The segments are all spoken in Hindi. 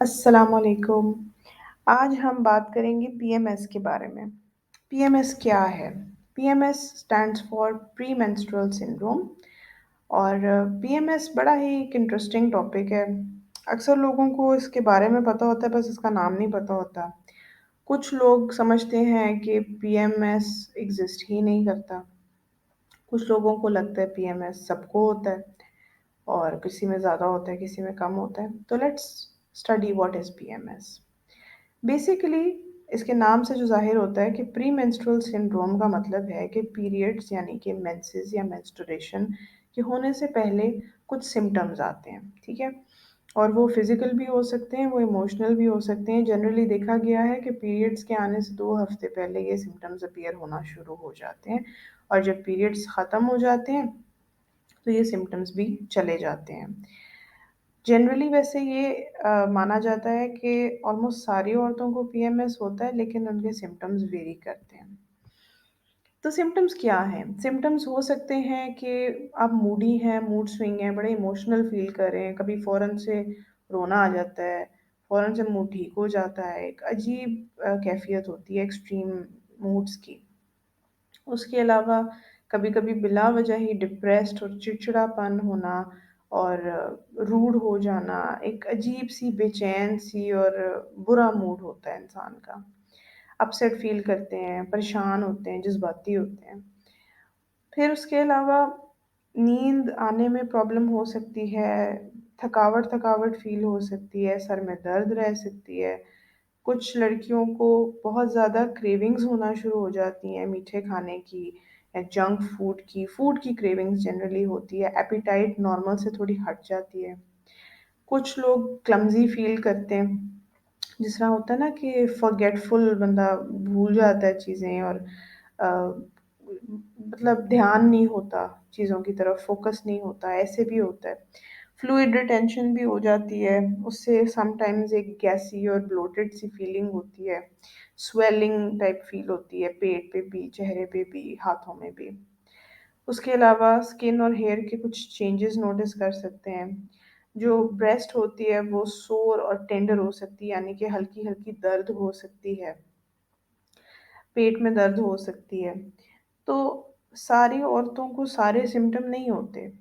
अस्सलामुअलैकुम। आज हम बात करेंगे पीएमएस के बारे में। पीएमएस क्या है? PMS stands for pre menstrual syndrome और पीएमएस बड़ा ही एक इंटरेस्टिंग टॉपिक है। अक्सर लोगों को इसके बारे में पता होता है, बस इसका नाम नहीं पता होता। कुछ लोग समझते हैं कि पीएमएस एग्जिस्ट ही नहीं करता। कुछ लोगों को लगता है पीएमएस सबको होता है और किसी में ज़्यादा होता है, किसी में कम होता है। तो let's study what is PMS. Basically इसके नाम से जो ज़ाहिर होता है कि प्री मेंस्ट्रुअल सिंड्रोम का मतलब है कि पीरियड्स यानी कि मेंसेस या मेंस्ट्रुएशन के होने से पहले कुछ सिम्टम्स आते हैं, ठीक है? और वो फिज़िकल भी हो सकते हैं, वो इमोशनल भी हो सकते हैं। जनरली देखा गया है कि पीरियड्स के आने से 2 हफ्ते पहले ये सिम्टम्स अपीयर होना शुरू हो जाते हैं और जब पीरियड्स ख़त्म हो जाते हैं, तो ये सिम्टम्स भी चले जाते हैं। जनरली वैसे ये माना जाता है कि ऑलमोस्ट सारी औरतों को पीएमएस होता है, लेकिन उनके सिम्टम्स वेरी करते हैं। तो सिम्टम्स क्या हैं? सिम्टम्स हो सकते हैं कि आप मूडी हैं, मूड स्विंग है, बड़े इमोशनल फील कर रहे हैं, कभी फ़ौरन से रोना आ जाता है, फ़ौरन से मूड ठीक हो जाता है, एक अजीब कैफ़ियत होती है एक्सट्रीम मूड्स की। उसके अलावा कभी-कभी बिला वजह ही डिप्रेस्ड और चिड़चिड़ापन होना और रूड हो जाना, एक अजीब-सी बेचैन-सी और बुरा मूड होता है इंसान का। अपसेट फ़ील करते हैं, परेशान होते हैं, जज़्बाती होते हैं। फिर उसके अलावा नींद आने में प्रॉब्लम हो सकती है, थकावट-थकावट फ़ील हो सकती है, सर में दर्द रह सकती है। कुछ लड़कियों को बहुत ज़्यादा क्रेविंग्स होना शुरू हो जाती हैं मीठे खाने की या जंक फूड की क्रेविंग्स जनरली होती है, एपेटाइट नॉर्मल से थोड़ी हट जाती है। कुछ लोग क्लमज़ी फ़ील करते हैं, जिस तरह होता है ना कि फ़ॉरगेटफुल बंदा भूल जाता है चीज़ें और मतलब ध्यान नहीं होता चीज़ों की तरफ, फ़ोकस नहीं होता, ऐसे भी होता है। फ्लूइड रिटेंशन भी हो जाती है, उससे समटाइम्स एक गैसी और ब्लोटेड सी फीलिंग होती है, स्वेलिंग टाइप फ़ील होती है, पेट पे भी, चेहरे पे भी, हाथों में भी। उसके अलावा स्किन और हेयर के कुछ चेंजेस नोटिस कर सकते हैं। जो ब्रेस्ट होती है वो सोर और टेंडर हो सकती है, यानी कि हल्की-हल्की दर्द हो सकती है, पेट में दर्द हो सकती है। तो सारी औरतों को सारे सिम्पटम नहीं होते।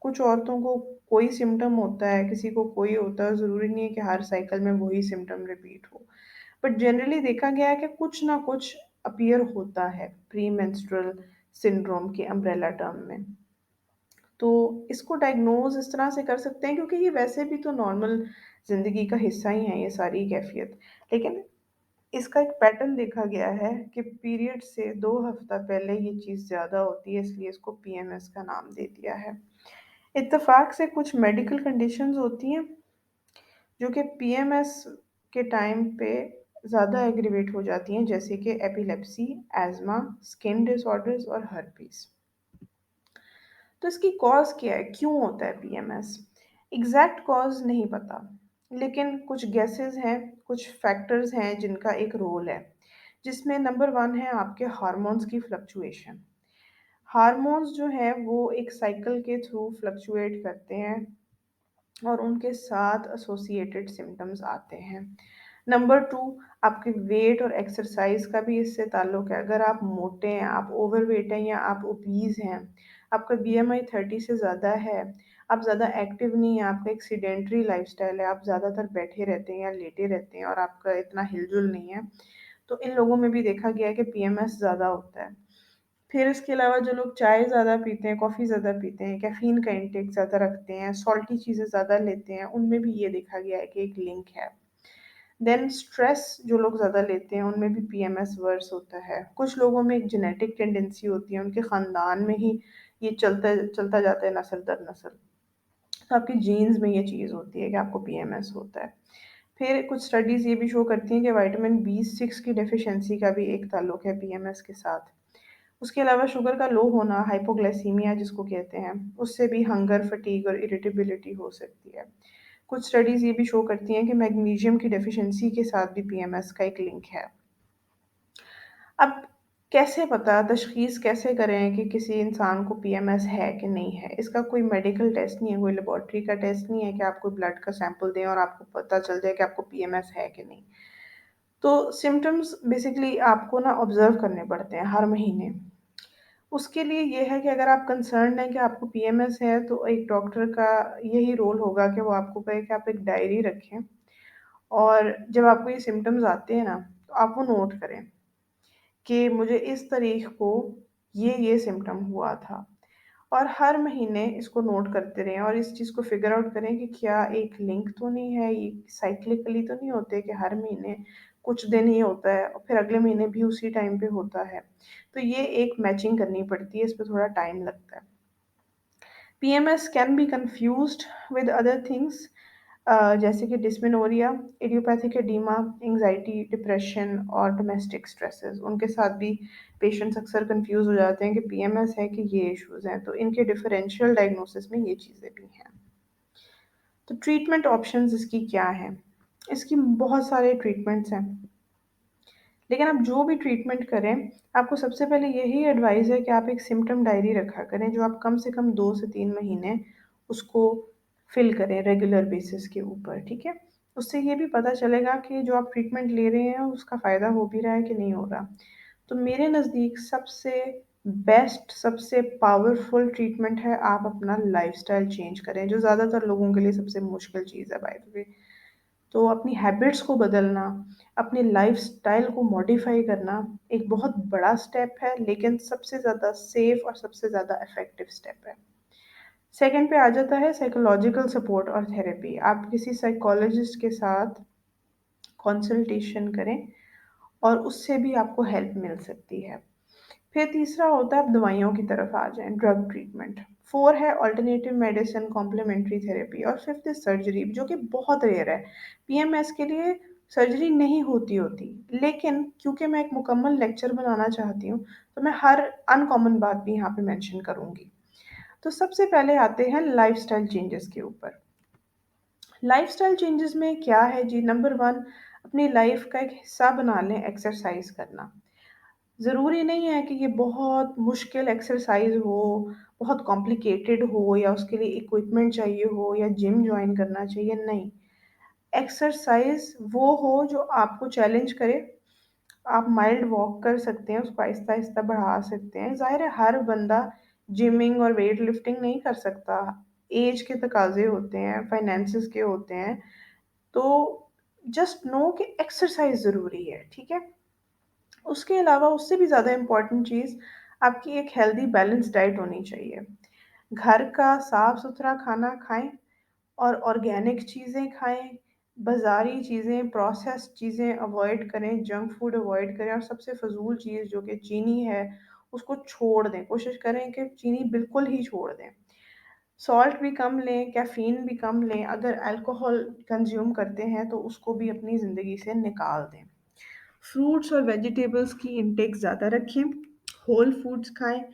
कुछ औरतों को कोई सिम्पटम होता है, किसी को कोई होता है, ज़रूरी नहीं है कि हर साइकिल में वही सिम्पटम रिपीट हो। बट जनरली देखा गया है कि कुछ ना कुछ अपीयर होता है प्री मेंस्ट्रुअल सिंड्रोम के अम्ब्रेला टर्म में। तो इसको डायग्नोज़ इस तरह से कर सकते हैं क्योंकि ये वैसे भी तो नॉर्मल ज़िंदगी का हिस्सा ही है ये सारी कैफ़ियत। लेकिन इसका एक पैटर्न देखा गया है कि पीरियड से 2 हफ्ता पहले ये चीज़ ज़्यादा होती है, इसलिए इसको पीएमएस का नाम दे दिया है। इत्तेफ़ाक से कुछ मेडिकल कंडीशंस होती हैं जो कि पीएमएस के टाइम पे ज़्यादा एग्रीवेट हो जाती हैं, जैसे कि एपिलेप्सी, एज़मा, स्किन डिसऑर्डर्स और हर्पीज़। तो इसकी कॉज़ क्या है? क्यों होता है पीएमएस? एग्ज़ैक्ट कॉज़ नहीं पता, लेकिन कुछ गेसेस हैं, कुछ फैक्टर्स हैं जिनका एक रोल है, जिसमें नंबर 1 है आपके हार्मोन्स की फ्लक्चुएशन। हार्मोन्स जो हैं वो एक साइकिल के थ्रू फ्लक्चुएट करते हैं और उनके साथ एसोसिएटेड सिम्पटम्स आते हैं। नंबर 2 आपके वेट और एक्सरसाइज़ का भी इससे ताल्लुक है। अगर आप मोटे हैं, आप ओवरवेट हैं या आप ओबीज़ हैं, आपका बीएमआई 30 से ज़्यादा है, आप ज़्यादा एक्टिव नहीं हैं, आपका एक सेडेंटरी लाइफ़स्टाइल है, आप ज़्यादातर बैठे रहते हैं या लेटे रहते हैं और आपका इतना हिल-जुल नहीं है, तो इन लोगों में भी देखा गया है कि पीएमएस ज़्यादा होता है। फिर इसके अलावा जो लोग चाय ज़्यादा पीते हैं, कॉफ़ी ज़्यादा पीते हैं, कैफ़ीन का इंटेक ज़्यादा रखते हैं, सॉल्टी चीज़ें ज़्यादा लेते हैं, उनमें भी ये देखा गया है कि एक लिंक है। देन स्ट्रेस जो लोग ज़्यादा लेते हैं, उनमें भी पीएमएस वर्स होता है। कुछ लोगों में एक जेनेटिक टेंडेंसी होती है, उनके ख़ानदान में ही ये चलता चलता जाता है नस्ल दर नस्ल। तो आपके जीन्स में ये चीज़ होती है कि आपको पीएमएस होता है। फिर कुछ स्टडीज़ ये भी शो करती हैं कि विटामिन बी6 की डेफ़िशिएंसी का भी एक ताल्लुक है पीएमएस के साथ। उसके अलावा शुगर का लो होना, हाइपोग्लाइसीमिया जिसको कहते हैं, उससे भी हंगर, फटीग और इरिटेबिलिटी हो सकती है। कुछ स्टडीज़ ये भी शो करती हैं कि मैग्नीशियम की डेफ़िशिएंसी के साथ भी पीएमएस का एक लिंक है। अब कैसे पता तशख़ीस कैसे करें कि किसी इंसान को पीएमएस है कि नहीं है? इसका कोई मेडिकल टेस्ट नहीं है, कोई लेबॉरेटरी का टेस्ट नहीं है कि आपको ब्लड का सैंपल दें और आपको पता चल जाए कि आपको पीएमएस है कि नहीं। तो सिम्पटम्स बेसिकली आपको ना ऑब्ज़र्व करने पड़ते हैं हर महीने। उसके लिए ये है कि अगर आप कंसर्न्ड हैं कि आपको पीएमएस है, तो एक डॉक्टर का यही रोल होगा कि वो आपको कहे कि आप एक डायरी रखें और जब आपको ये सिम्पटम्स आते हैं ना, तो आप वो नोट करें कि मुझे इस तारीख को ये सिम्पटम हुआ था। और हर महीने इसको नोट करते रहें और इस चीज़ को फिगर आउट करें कि क्या एक लिंक तो नहीं है, ये साइक्लिकली तो नहीं होते कि हर महीने कुछ दिन ही होता है और फिर अगले महीने भी उसी टाइम पे होता है। तो ये एक मैचिंग करनी पड़ती है, इस पे थोड़ा टाइम लगता है। PMS can be confused with other things जैसे कि dysmenorrhoea, idiopathic oedema, anxiety, depression और डोमेस्टिक स्ट्रेसेस। उनके साथ भी पेशेंट्स अक्सर कंफ्यूज हो जाते हैं कि पीएमएस है कि ये इश्यूज हैं, तो इनके डिफरेंशियल डायग्नोसिस में ये चीज़ें भी हैं। तो ट्रीटमेंट ऑप्शंस इसकी क्या हैं? इसकी बहुत सारे ट्रीटमेंट्स हैं, लेकिन आप जो भी ट्रीटमेंट करें, आपको सबसे पहले यही एडवाइस है कि आप एक सिम्पटम डायरी रखा करें, जो आप कम से कम 2 से 3 महीने उसको फिल करें रेगुलर बेसिस के ऊपर, ठीक है? उससे ये भी पता चलेगा कि जो आप ट्रीटमेंट ले रहे हैं, उसका फ़ायदा हो भी रहा है कि नहीं हो रहा। तो मेरे नज़दीक सबसे बेस्ट, सबसे पावरफुल ट्रीटमेंट है आप अपना लाइफ़स्टाइल चेंज करें, जो ज़्यादातर लोगों के लिए सबसे मुश्किल चीज़ है बाय द वे। तो अपनी हैबिट्स को बदलना, अपनी लाइफ़स्टाइल को मॉडिफ़ाई करना एक बहुत बड़ा स्टेप है, लेकिन सबसे ज़्यादा सेफ़ और सबसे ज़्यादा इफ़ेक्टिव स्टेप है। सेकंड पे आ जाता है साइकोलॉजिकल सपोर्ट और थेरेपी। आप किसी साइकोलॉजिस्ट के साथ कंसल्टेशन करें और उससे भी आपको हेल्प मिल सकती है। फिर तीसरा होता है आप दवाइयों की तरफ आ जाएँ, ड्रग ट्रीटमेंट। 4 है अल्टरनेटिव मेडिसिन, कॉम्प्लिमेंट्री थेरेपी और 5th है सर्जरी, जो कि बहुत रेयर है। पीएमएस के लिए सर्जरी नहीं होती, लेकिन क्योंकि मैं एक मुकम्मल लेक्चर बनाना चाहती हूँ, तो मैं हर अनकॉमन बात भी यहाँ पे मेंशन करूँगी। तो सबसे पहले आते हैं लाइफ़स्टाइल चेंजेस के ऊपर। लाइफ़स्टाइल चेंजेस में क्या है जी, नंबर 1 अपनी लाइफ़ का एक हिस्सा बना लें एक्सरसाइज़ करना। ज़रूरी नहीं है कि ये बहुत मुश्किल एक्सरसाइज़ हो, बहुत कॉम्प्लिकेटेड हो या उसके लिए इक्विपमेंट चाहिए हो या जिम जॉइन करना चाहिए, नहीं। एक्सरसाइज़ वो हो जो आपको चैलेंज करे। आप माइल्ड वॉक कर सकते हैं, उसको आहिस्ता-आहिस्ता बढ़ा सकते हैं। ज़ाहिर है हर बंदा जिमिंग और वेट लिफ्टिंग नहीं कर सकता। ऐज के तकाज़े होते हैं, फाइनेंसेस के होते हैं। तो जस्ट नो कि एक्सरसाइज़ ज़रूरी है, ठीक है? उसके अलावा उससे भी ज़्यादा इम्पोर्टेंट चीज़ आपकी एक हेल्दी बैलेंस डाइट होनी चाहिए। घर का साफ-सुथरा खाना खाएँ और ऑर्गेनिक चीज़ें खाएँ, बाज़ारी चीज़ें, प्रोसेस्ड चीज़ें अवॉइड करें, जंक फूड अवॉइड करें और सबसे फ़ज़ूल चीज़ जो कि चीनी है, उसको छोड़ दें। कोशिश करें कि चीनी बिल्कुल ही छोड़ दें। सॉल्ट भी कम लें, कैफ़ीन भी कम लें, अगर अल्कोहल कंज़्यूम करते हैं तो उसको भी अपनी ज़िंदगी से निकाल दें। फ्रूट्स और वेजिटेबल्स की इंटेक ज़्यादा रखें, होल फूड्स खाएँ,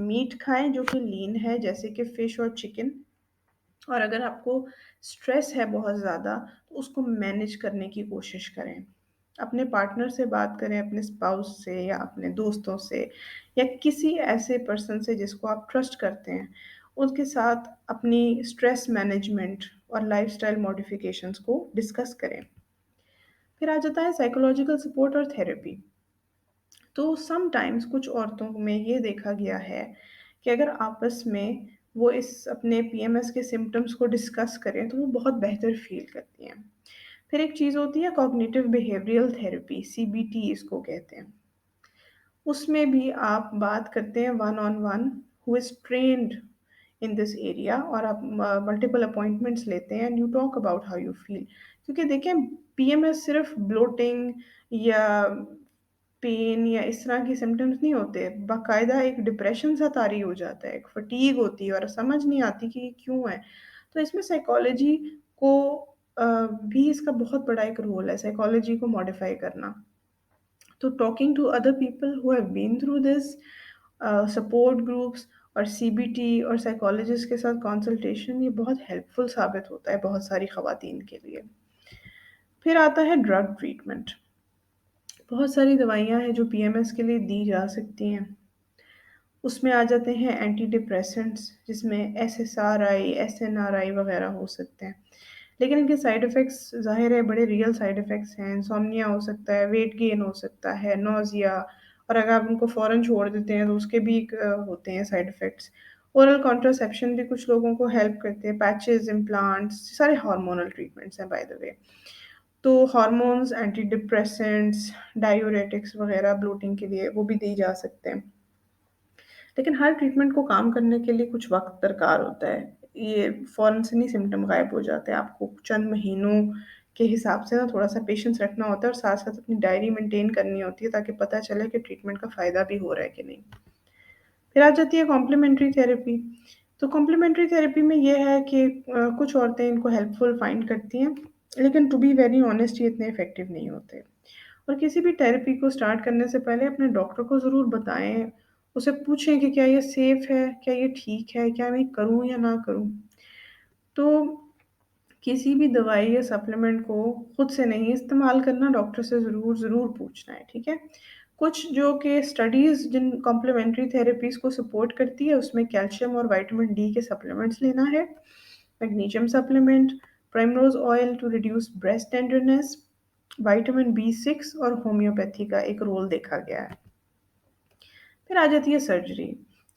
मीट खाएँ जो कि लीन है जैसे कि फ़िश और चिकन। और अगर आपको स्ट्रेस है बहुत ज़्यादा, तो उसको मैनेज करने की कोशिश करें। अपने पार्टनर से बात करें, अपने स्पाउस से या अपने दोस्तों से या किसी ऐसे पर्सन से जिसको आप ट्रस्ट करते हैं, उनके साथ अपनी स्ट्रेस मैनेजमेंट और लाइफ़स्टाइल मॉडिफ़िकेशंस को डिस्कस करें। फिर आ जाता है साइकोलॉजिकल सपोर्ट और थेरेपी। तो समटाइम्स कुछ औरतों में ये देखा गया है कि अगर आपस में वो इस अपने पीएमएस के सिम्पटम्स को डिस्कस करें तो वो बहुत बेहतर फ़ील करती हैं। फिर एक चीज़ होती है कॉग्निटिव बिहेवियरल थेरेपी, सीबीटी इसको कहते हैं। उसमें भी आप बात करते हैं one on one who is trained in this area और आप मल्टीपल अपॉइंटमेंट्स लेते हैं and you talk about how you feel. क्योंकि देखें पीएमएस सिर्फ ब्लोटिंग या पेन या इस तरह के सिम्पटम्स नहीं होते, बाकायदा एक डिप्रेशन सा तारी हो जाता है, एक फटीग होती है और समझ नहीं आती कि ये क्यों है। तो इसमें साइकोलॉजी को भी इसका बहुत बड़ा एक रोल है, साइकोलॉजी को मॉडिफ़ाई करना। तो talking to other people who have been through this, support groups और सीबीटी और साइकोलॉजिस्ट के साथ कंसल्टेशन ये बहुत हेल्पफुल साबित होता है बहुत सारी ख़वातीन के लिए। फिर आता है ड्रग ट्रीटमेंट। बहुत सारी दवाइयाँ हैं जो पीएमएस के लिए दी जा सकती हैं। उसमें आ जाते हैं एंटी डिप्रेसेंट्स, जिसमें एसएसआरआई, एसएनआरआई वगैरह हो सकते हैं। लेकिन इनके साइड इफ़ेक्ट्स ज़ाहिर है बड़े रियल साइड इफ़ेक्ट्स हैं। इंसोम्निया हो सकता है, वेट गेन हो सकता है, नौज़िया, और अगर आप उनको फ़ौरन छोड़ देते हैं तो उसके भी होते हैं साइड इफ़ेक्ट्स। ओरल कॉन्ट्रासेप्शन भी कुछ लोगों को हेल्प करते हैं, पैचेज़, इम्प्लांट्स, सारे हार्मोनल ट्रीटमेंट्स हैं बाय द वे। तो हार्मोन्स, एंटी डिप्रेसेंट्स, डायूरेटिक्स वगैरह ब्लोटिंग के लिए वो भी दी जा सकते हैं। लेकिन हर ट्रीटमेंट को काम करने के लिए कुछ वक़्त दरकार होता है। ये फ़ौरन से नहीं सिम्पटम गायब हो जाते हैं। आपको चंद महीनों के हिसाब से ना थोड़ा-सा पेशेंस रखना होता है और साथ-साथ अपनी डायरी मेंटेन करनी होती है ताकि पता चले कि ट्रीटमेंट का फ़ायदा भी हो रहा है कि नहीं। फिर आ जाती है कॉम्प्लीमेंट्री थेरेपी। तो कॉम्प्लीमेंट्री थेरेपी में ये है कि कुछ औरतें इनको हेल्पफुल फाइंड करती हैं, लेकिन टू बी वेरी ऑनेस्ट ये इतने इफ़ेक्टिव नहीं होते। और किसी भी थेरेपी को स्टार्ट करने से पहले अपने डॉक्टर को ज़रूर बताएँ। उसे पूछें कि क्या ये सेफ़ है? क्या ये ठीक है? क्या मैं करूँ या ना करूँ? तो किसी भी दवाई या सप्लीमेंट को खुद से नहीं इस्तेमाल करना, डॉक्टर से ज़रूर पूछना है, ठीक है? कुछ जो कि स्टडीज़ जिन कॉम्प्लीमेंट्री थेरेपीज़ को सपोर्ट करती है, उसमें कैल्शियम और विटामिन डी के सप्लीमेंट्स लेना है, magnesium supplement, primrose oil to reduce breast tenderness, vitamin बी6 और होम्योपैथी का एक रोल देखा गया है। फिर आ जाती है सर्जरी।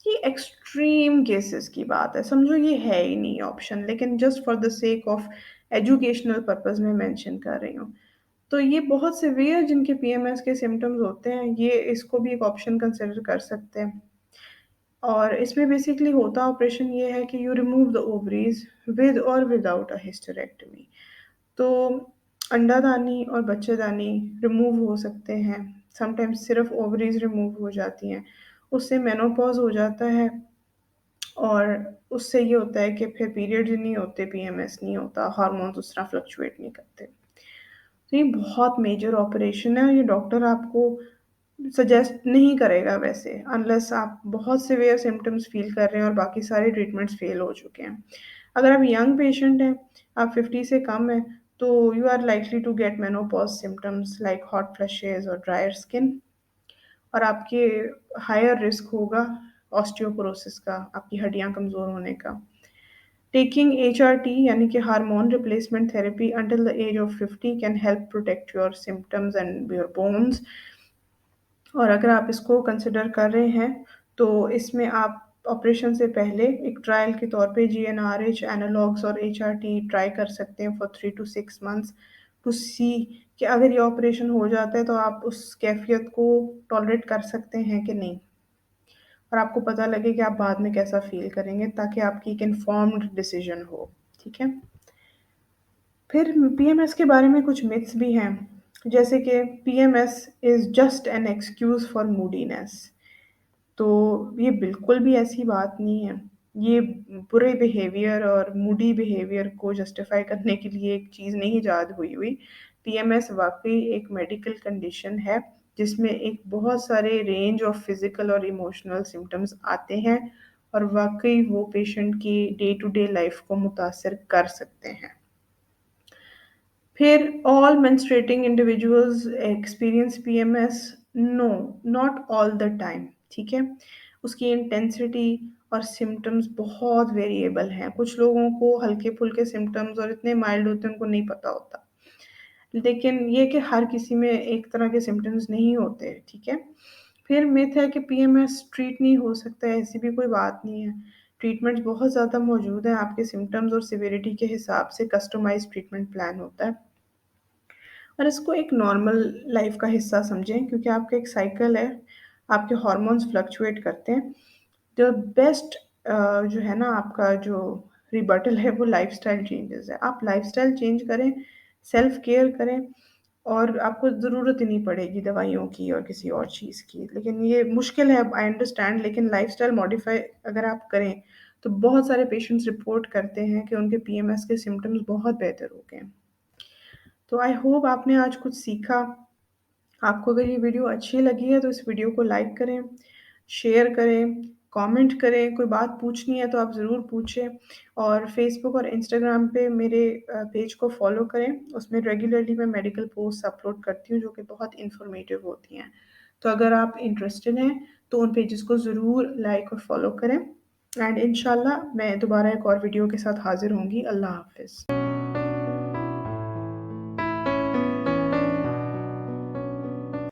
ये एक्सट्रीम केसेस की बात है, समझो ये है ही नहीं ऑप्शन, लेकिन just for the sake of educational purpose में मेंशन कर रही हूँ। तो ये बहुत सिवियर जिनके पीएमएस के सिम्पटम्स होते हैं, ये इसको भी एक ऑप्शन कंसिडर कर सकते हैं। और इसमें बेसिकली होता ऑपरेशन ये है कि you remove the ovaries with और विदाउट अ हिस्टेरेक्टमी। तो अंडादानी और बच्चेदानी रिमूव हो सकते हैं, समटाइम्स सिर्फ ओवरीज रिमूव हो जाती हैं। उससे मेनोपॉज हो जाता है और उससे ये होता है कि फिर पीरियड्स नहीं होते, पीएमएस नहीं होता, हार्मोन्स उस तरह फ्लक्चुएट नहीं करते। तो ये बहुत मेजर ऑपरेशन है और ये डॉक्टर आपको सजेस्ट नहीं करेगा वैसे, अनलेस आप बहुत सिवियर सिम्पटम्स फ़ील कर रहे हैं और बाकी सारे ट्रीटमेंट्स फ़ेल हो चुके हैं। अगर आप यंग पेशेंट हैं, आप 50 से कम हैं, तो you are likely to get menopause symptoms like hot flashes और ड्रायर स्किन, और आपके हायर रिस्क होगा ऑस्टियोपोरोसिस का, आपकी हड्डियाँ कमज़ोर होने का। Taking HRT यानी कि hormone replacement therapy until the age of 50 can help protect your symptoms and your bones. और अगर आप इसको कंसिडर कर रहे हैं, तो इसमें आप ऑपरेशन से पहले एक ट्रायल के तौर पे जीएनआरएच एनालॉग्स और एचआरटी ट्राई कर सकते हैं फॉर 3 टू 6 मंथ्स टू सी कि अगर ये ऑपरेशन हो जाता है तो आप उस कैफ़ियत को टॉलरेट कर सकते हैं कि नहीं, और आपको पता लगे कि आप बाद में कैसा फ़ील करेंगे ताकि आपकी एक इन्फॉर्म्ड डिसीजन हो, ठीक है? फिर पीएमएस के बारे में कुछ मिथ्स भी हैं, जैसे कि PMS is just an excuse for मूडीनेस। तो ये बिल्कुल भी ऐसी बात नहीं है। ये बुरे बिहेवियर और मूडी बिहेवियर को जस्टिफ़ाई करने के लिए एक चीज़ नहीं इजाद हुई हुई। पीएमएस वाक़ई एक मेडिकल कंडीशन है, जिसमें एक बहुत सारे रेंज ऑफ फ़िज़िकल और इमोशनल सिम्पटम्स आते हैं और वाक़ई वो पेशेंट की डे टू डे लाइफ़ को मुतासिर कर सकते हैं। फिर all menstruating individuals experience PMS, no, not all the time, ठीक है? उसकी इंटेंसिटी और सिम्पटम्स बहुत वेरिएबल हैं। कुछ लोगों को हल्के-फुल्के सिम्पटम्स और इतने माइल्ड होते हैं उनको नहीं पता होता। लेकिन ये कि हर किसी में एक तरह के सिम्पटम्स नहीं होते, ठीक है? फिर मिथ है कि पीएमएस ट्रीट नहीं हो सकता है, ऐसी भी कोई बात नहीं है। ट्रीटमेंट्स बहुत ज़्यादा मौजूद हैं, आपके सिम्पटम्स और सिविरिटी के हिसाब से कस्टमाइज़्ड ट्रीटमेंट प्लान होता है। और इसको एक नॉर्मल लाइफ का हिस्सा समझें, क्योंकि आपका एक साइकिल है, आपके हार्मोन्स फ्लक्चुएट करते हैं। द बेस्ट जो है ना आपका जो रिबटल है वो लाइफ़स्टाइल चेंजेज़ है। आप लाइफ़स्टाइल चेंज करें, सेल्फ केयर करें और आपको ज़रूरत ही नहीं पड़ेगी दवाइयों की और किसी और चीज़ की। लेकिन ये मुश्किल है, आई अंडरस्टैंड, लेकिन लाइफ़स्टाइल मॉडिफ़ाई अगर आप करें, तो बहुत सारे पेशेंट्स रिपोर्ट करते हैं कि उनके पीएमएस के सिम्पटम्स बहुत बेहतर हो गए हैं। तो आई होप आपने आज कुछ सीखा। आपको अगर ये वीडियो अच्छी लगी है तो इस वीडियो को लाइक करें, शेयर करें, कमेंट करें, कोई बात पूछनी है तो आप ज़रूर पूछें और फ़ेसबुक और इंस्टाग्राम पे मेरे पेज को फ़ॉलो करें। उसमें रेगुलरली मैं मेडिकल पोस्ट अपलोड करती हूँ जो कि बहुत इन्फॉर्मेटिव होती हैं। तो अगर आप इंटरेस्टेड हैं तो उन पेजेस को ज़रूर लाइक और फ़ॉलो करें एंड इंशाल्लाह मैं दोबारा एक और वीडियो के साथ हाज़िर होंगी। अल्लाह हाफ़िज़।